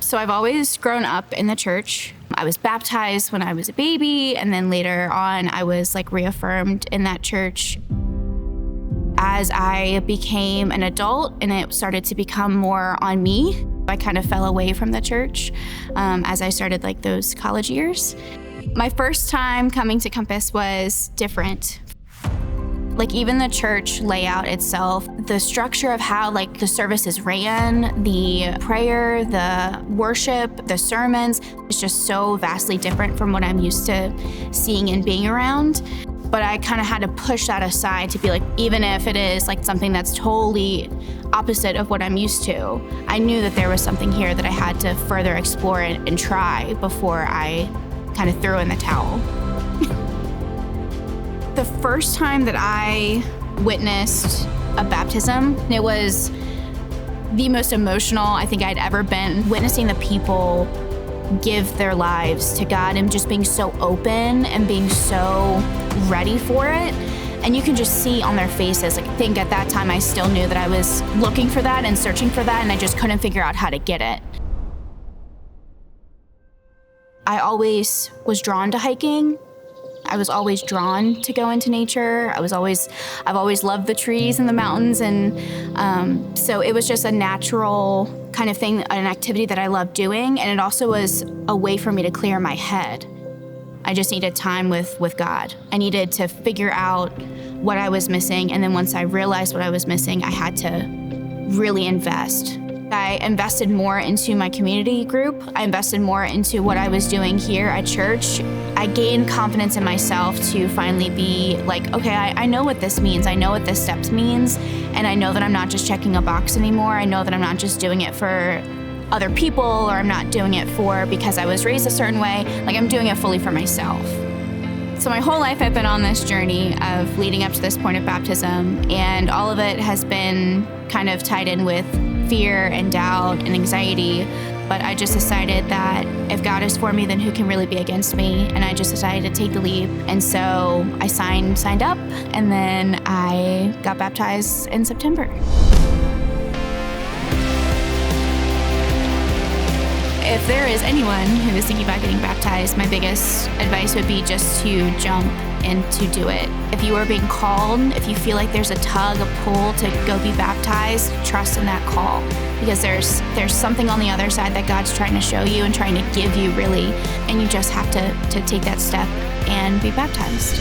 So I've always grown up in the church. I was baptized when I was a baby, and then later on I was reaffirmed in that church. As I became an adult and it started to become more on me, I kind of fell away from the church as I started those college years. My first time coming to Compass was different. Even the church layout itself, the structure of how the services ran, the prayer, the worship, the sermons, it's just so vastly different from what I'm used to seeing and being around. But I kind of had to push that aside to be even if it is something that's totally opposite of what I'm used to, I knew that there was something here that I had to further explore and try before I kind of threw in the towel. The first time that I witnessed a baptism, it was the most emotional I think I'd ever been, witnessing the people give their lives to God and just being so open and being so ready for it. And you can just see on their faces, I think at that time I still knew that I was looking for that and searching for that, and I just couldn't figure out how to get it. I always was drawn to hiking. I was always drawn to go into nature. I've always loved the trees and the mountains, and so it was just a natural kind of thing, an activity that I loved doing, and it also was a way for me to clear my head. I just needed time with God. I needed to figure out what I was missing, and then once I realized what I was missing, I had to really invest. I invested more into my community group. I invested more into what I was doing here at church. I gained confidence in myself to finally be okay, I know what this means. I know what this steps means. And I know that I'm not just checking a box anymore. I know that I'm not just doing it for other people, or I'm not doing it because I was raised a certain way. I'm doing it fully for myself. So my whole life I've been on this journey of leading up to this point of baptism, and all of it has been kind of tied in with fear and doubt and anxiety. But I just decided that if God is for me, then who can really be against me? And I just decided to take the leap. And so I signed up, and then I got baptized in September. If there is anyone who is thinking about getting baptized, my biggest advice would be just to jump and to do it. If you are being called, if you feel like there's a tug, a pull to go be baptized, trust in that call, because there's something on the other side that God's trying to show you and trying to give you, really, and you just have to take that step and be baptized.